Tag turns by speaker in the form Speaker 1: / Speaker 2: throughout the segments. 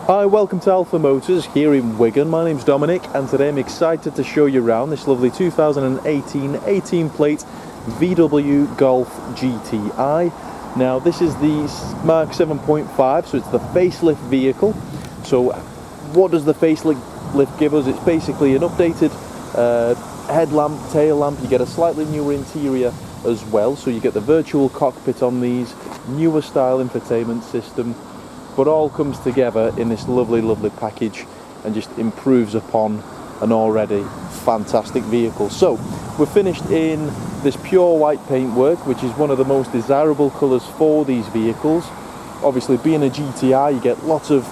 Speaker 1: Hi, welcome to Alpha Motors here in Wigan. My name's Dominic and today I'm excited to show you around this lovely 2018 18 plate VW Golf GTI. Now this is the Mark 7.5, so it's the facelift vehicle. So what does the facelift give us? It's basically an updated headlamp, tail lamp. You get a slightly newer interior as well, so you get the virtual cockpit on these, newer style infotainment system, but all comes together in this lovely package and just improves upon an already fantastic vehicle. So we're finished in this pure white paintwork, which is one of the most desirable colours for these vehicles. Obviously being a GTI, you get lots of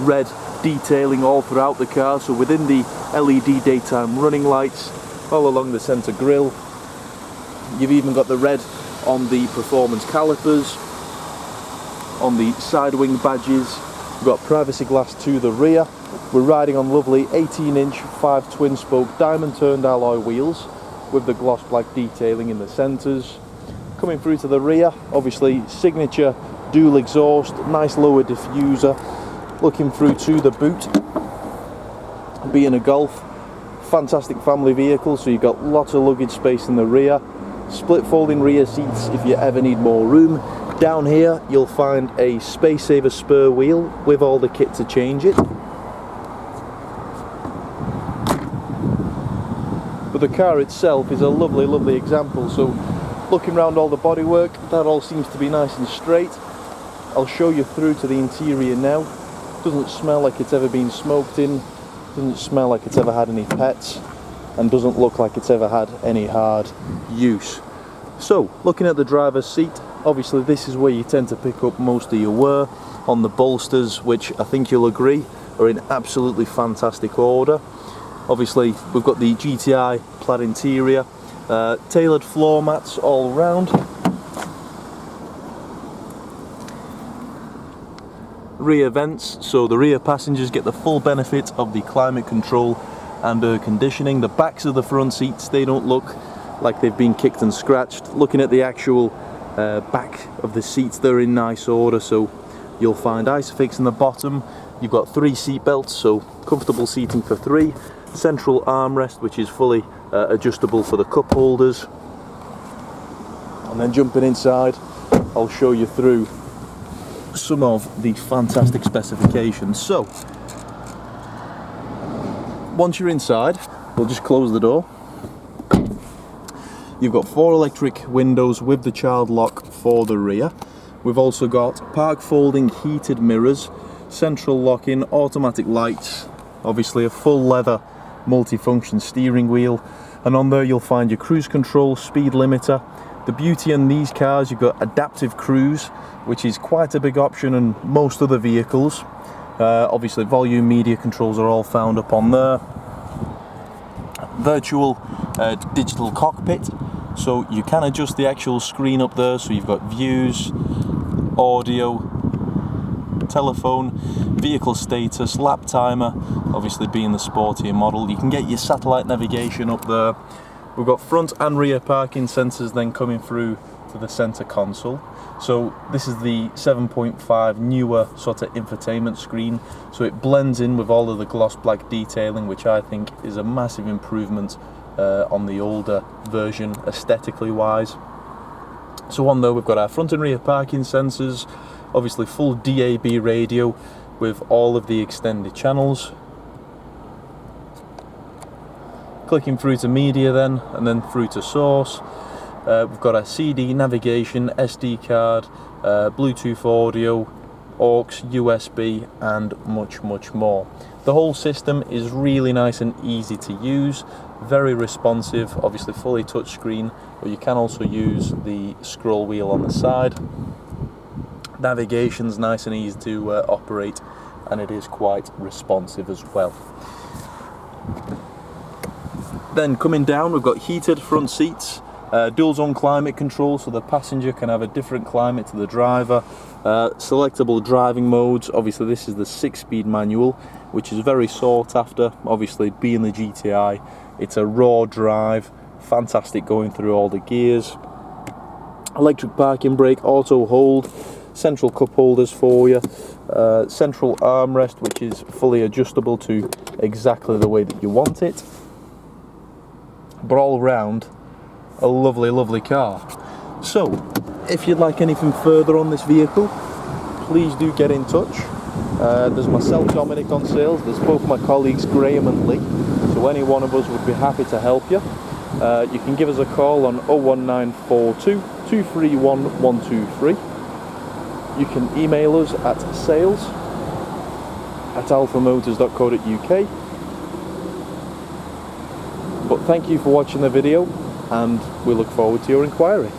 Speaker 1: red detailing all throughout the car, so within the LED daytime running lights, all along the centre grille. You've even got the red on the performance calipers, on the side wing badges. We've got privacy glass to the rear. We're riding on lovely 18-inch 5 twin spoke diamond turned alloy wheels with the gloss black detailing in the centres. Coming through to the rear, obviously signature dual exhaust, nice lower diffuser. Looking through to the boot, being a Golf, fantastic family vehicle, so you've got lots of luggage space in the rear. Split folding rear seats if you ever need more room. Down here you'll find a space saver spur wheel with all the kit to change it. But the car itself is a lovely example. So looking around all the bodywork, that all seems to be nice and straight. I'll show you through to the interior now. Doesn't smell like it's ever been smoked in, doesn't smell like it's ever had any pets, and doesn't look like it's ever had any hard use. So looking at the driver's seat, obviously this is where you tend to pick up most of your wear. On the bolsters, which I think you'll agree are in absolutely fantastic order. Obviously we've got the GTI Plaid interior, tailored floor mats all round. Rear vents, so the rear passengers get the full benefit of the climate control and air conditioning. The backs of the front seats, they don't look like they've been kicked and scratched. Looking at the actual back of the seats, they're in nice order, so you'll find Isofix in the bottom. You've got 3 seat belts, so comfortable seating for 3. Central armrest, which is fully adjustable for the cup holders. And then jumping inside, I'll show you through some of the fantastic specifications. So once you're inside, we'll just close the door. You've got 4 electric windows with the child lock for the rear. We've also got park folding heated mirrors, central lock-in, automatic lights, obviously a full leather multifunction steering wheel, and on there you'll find your cruise control, speed limiter. The beauty in these cars, you've got adaptive cruise, which is quite a big option in most other vehicles. Obviously volume, media controls are all found up on there. Virtual digital cockpit, so you can adjust the actual screen up there, so you've got views, audio, telephone, vehicle status, lap timer, obviously being the Sporty model. You can get your satellite navigation up there. We've got front and rear parking sensors then coming through to the center console. So this is the 7.5 newer sort of infotainment screen, so it blends in with all of the gloss black detailing, which I think is a massive improvement on the older version aesthetically wise. So on there we've got our front and rear parking sensors, obviously full DAB radio with all of the extended channels. Clicking through to media then, and then through to source. We've got a CD, navigation, SD card, Bluetooth audio, aux, USB, and much more. The whole system is really nice and easy to use, very responsive, obviously fully touchscreen, but you can also use the scroll wheel on the side. Navigation's nice and easy to operate, and it is quite responsive as well. Then coming down, we've got heated front seats, dual zone climate control, so the passenger can have a different climate to the driver. Selectable driving modes, obviously this is the 6-speed manual, which is very sought after. Obviously being the GTI, it's a raw drive, fantastic going through all the gears. Electric parking brake, auto hold, central cup holders for you. central armrest which is fully adjustable to exactly the way that you want it, but all round a lovely car. So if you'd like anything further on this vehicle, please do get in touch. There's myself, Dominic, on sales. There's both my colleagues Graham and Lee, so any one of us would be happy to help you. You can give us a call on 01942 231 123. You can email us at sales@alphamotors.co.uk. But thank you for watching the video, and we look forward to your inquiry.